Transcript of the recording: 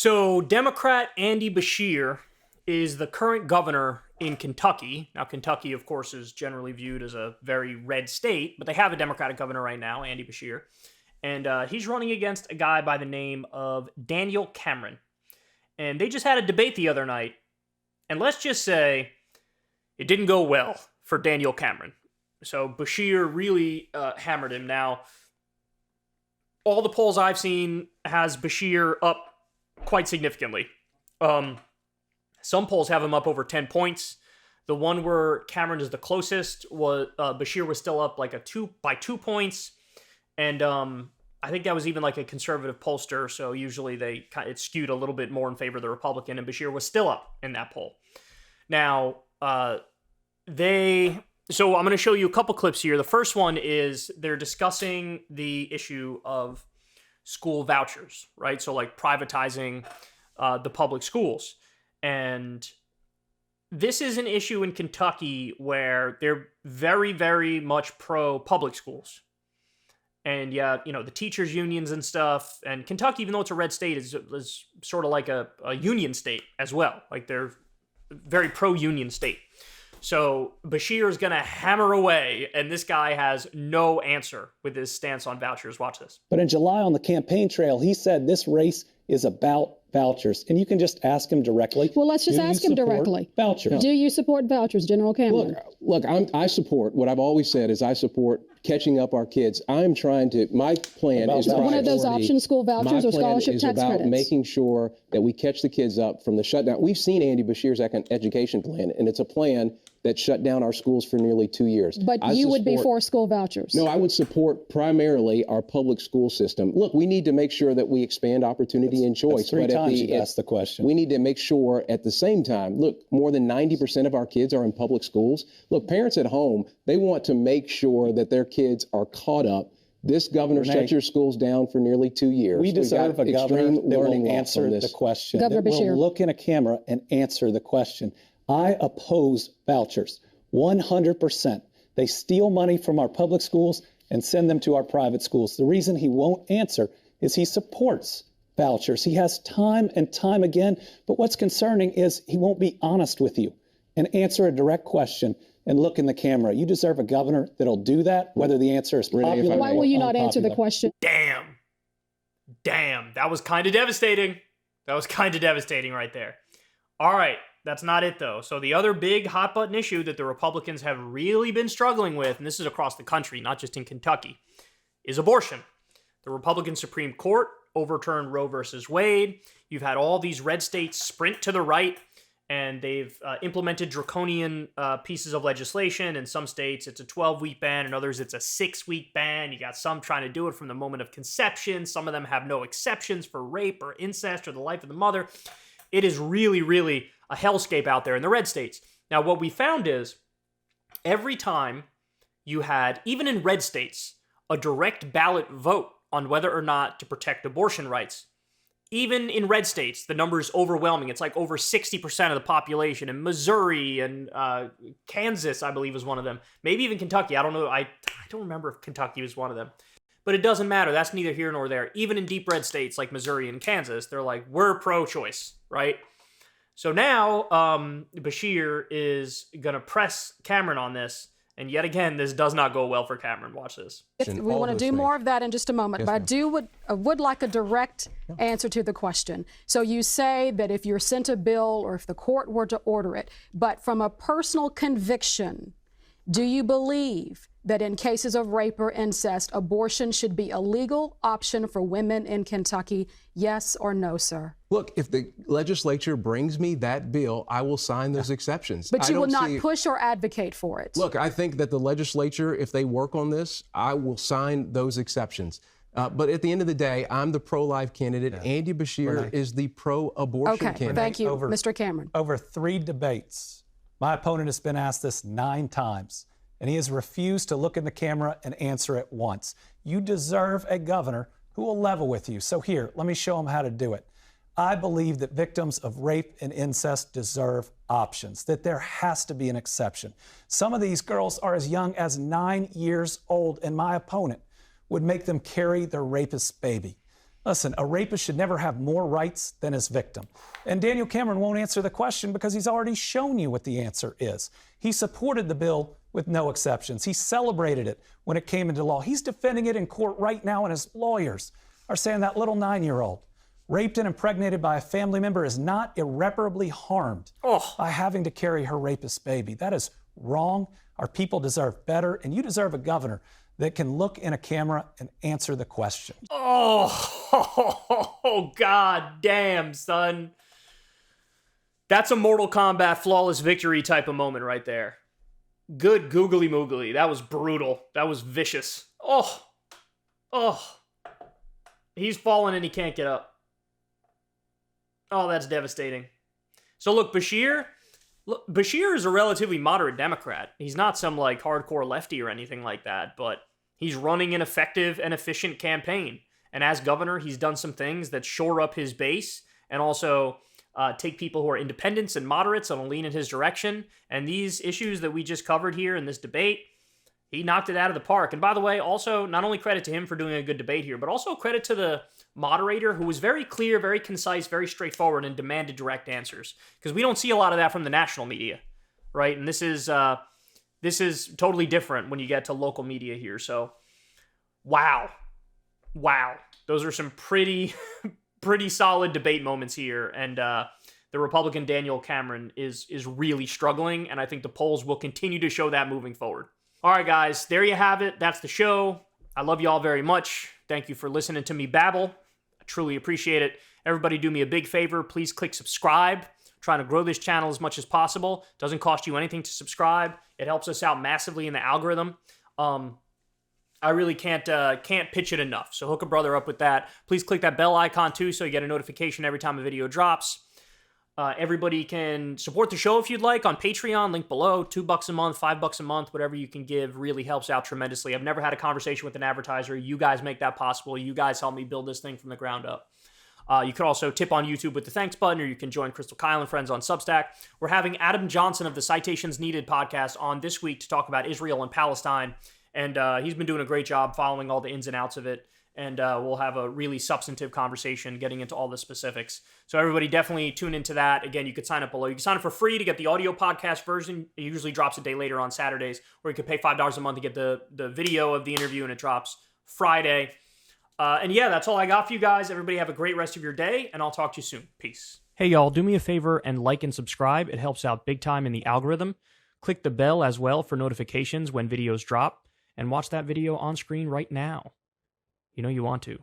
So Democrat Andy Beshear is the current governor in Kentucky. Now, Kentucky, of course, is generally viewed as a very red state, but they have a Democratic governor right now, Andy Beshear. And he's running against a guy by the name of Daniel Cameron. And they just had a debate the other night. And let's just say it didn't go well for Daniel Cameron. So Beshear really hammered him. Now, all the polls I've seen has Beshear up quite significantly. Some polls have him up over 10 points. The one where Cameron is the closest was Beshear was still up like by 2 points, and I think that was even like a conservative pollster. So usually it skewed a little bit more in favor of the Republican, and Beshear was still up in that poll. Now so I'm going to show you a couple clips here. The first one is they're discussing the issue of school vouchers, right? So like privatizing the public schools. And this is an issue in Kentucky where they're very, very much pro public schools. And yeah, the teachers unions and stuff. And Kentucky, even though it's a red state, is sort of like a union state as well. Like they're very pro-union state. So Beshear is going to hammer away, and this guy has no answer with his stance on vouchers. Watch this. But in July on the campaign trail, he said this race is about vouchers. And you can just ask him directly. Well, let's just ask him directly. Vouchers. Do you support vouchers, General Cameron? Look, I support, what I've always said is I support catching up our kids. I'm trying to, my plan is one of those option school vouchers or scholarship tax credits. My plan is about making sure that we catch the kids up from the shutdown. We've seen Andy Beshear's education plan, and it's a plan that shut down our schools for nearly 2 years. But you would be for school vouchers? No, I would support primarily our public school system. Look, we need to make sure that we expand opportunity and choice. That's three times you've asked the question. We need to make sure at the same time, look, more than 90% of our kids are in public schools. Look, parents at home, they want to make sure that their kids are caught up. This governor shut your schools down for nearly 2 years. We deserve a governor that will answer the question, Governor that Beshear. will look in a camera and answer the question. I oppose vouchers 100%. They steal money from our public schools and send them to our private schools. The reason he won't answer is he supports vouchers. He has time and time again. But what's concerning is he won't be honest with you and answer a direct question and look in the camera. You deserve a governor that'll do that, whether the answer is popular. Why will you not answer the question? Damn. That was kind of devastating. That was kind of devastating right there. All right. That's not it, though. So the other big hot-button issue that the Republicans have really been struggling with, and this is across the country, not just in Kentucky, is abortion. The Republican Supreme Court overturned Roe versus Wade. You've had all these red states sprint to the right, and they've implemented draconian pieces of legislation. In some states, it's a 12-week ban. In others, it's a 6-week ban. You got some trying to do it from the moment of conception. Some of them have no exceptions for rape or incest or the life of the mother. It is really, really a hellscape out there in the red states. Now, what we found is every time you had, even in red states, a direct ballot vote on whether or not to protect abortion rights, even in red states, the number is overwhelming. It's like over 60% of the population. In Missouri and Kansas, I believe, is one of them. Maybe even Kentucky. I don't know. I don't remember if Kentucky was one of them. But it doesn't matter. That's neither here nor there. Even in deep red states like Missouri and Kansas, they're like, we're pro-choice, right? So now Beshear is going to press Cameron on this. And yet again, this does not go well for Cameron. Watch this. We want to do more of that in just a moment. Yes, but I would like a direct answer to the question. So you say that if you're sent a bill or if the court were to order it, but from a personal conviction, do you believe that in cases of rape or incest, abortion should be a legal option for women in Kentucky? Yes or no, sir? Look, if the legislature brings me that bill, I will sign those exceptions. But you will not push or advocate for it. Look, I think that the legislature, if they work on this, I will sign those exceptions. But at the end of the day, I'm the pro-life candidate. Yeah. Andy Beshear is the pro-abortion candidate. Okay, thank you, Mr. Cameron. Over 3 debates, my opponent has been asked this 9 times. And he has refused to look in the camera and answer it once. You deserve a governor who will level with you. So here, let me show him how to do it. I believe that victims of rape and incest deserve options, that there has to be an exception. Some of these girls are as young as 9 years old, and my opponent would make them carry their rapist's baby. Listen, a rapist should never have more rights than his victim. And Daniel Cameron won't answer the question because he's already shown you what the answer is. He supported the bill with no exceptions. He celebrated it when it came into law. He's defending it in court right now, and his lawyers are saying that little 9-year-old raped and impregnated by a family member is not irreparably harmed by having to carry her rapist baby. That is wrong. Our people deserve better, and you deserve a governor that can look in a camera and answer the question. Oh, god damn, son. That's a Mortal Kombat flawless victory type of moment right there. Good googly moogly. That was brutal. That was vicious. Oh. He's fallen and he can't get up. Oh, that's devastating. So look, Bashir is a relatively moderate Democrat. He's not some like hardcore lefty or anything like that, but he's running an effective and efficient campaign. And as governor, he's done some things that shore up his base and also take people who are independents and moderates and lean in his direction. And these issues that we just covered here in this debate, he knocked it out of the park. And by the way, also, not only credit to him for doing a good debate here, but also credit to the moderator who was very clear, very concise, very straightforward, and demanded direct answers. Because we don't see a lot of that from the national media, right? And this is totally different when you get to local media here. So, wow. Those are some pretty solid debate moments here. And the Republican Daniel Cameron is really struggling, and I think the polls will continue to show that moving forward. All right, guys, there you have it. That's the show. I love you all very much. Thank you for listening to me babble. I truly appreciate it. Everybody do me a big favor. Please click subscribe. I'm trying to grow this channel as much as possible. Doesn't cost you anything to subscribe. It helps us out massively in the algorithm. I really can't pitch it enough. So hook a brother up with that. Please click that bell icon too so you get a notification every time a video drops. Everybody can support the show if you'd like on Patreon, link below. $2 a month, $5 a month, whatever you can give really helps out tremendously. I've never had a conversation with an advertiser. You guys make that possible. You guys help me build this thing from the ground up. You could also tip on YouTube with the thanks button, or you can join Crystal Kyle and friends on Substack. We're having Adam Johnson of the Citations Needed podcast on this week to talk about Israel and Palestine. And he's been doing a great job following all the ins and outs of it. And we'll have a really substantive conversation getting into all the specifics. So everybody definitely tune into that. Again, you could sign up below. You can sign up for free to get the audio podcast version. It usually drops a day later on Saturdays, or you could pay $5 a month to get the video of the interview, and it drops Friday. And yeah, that's all I got for you guys. Everybody have a great rest of your day, and I'll talk to you soon. Peace. Hey, y'all, do me a favor and like and subscribe. It helps out big time in the algorithm. Click the bell as well for notifications when videos drop, and watch that video on screen right now. You know you want to.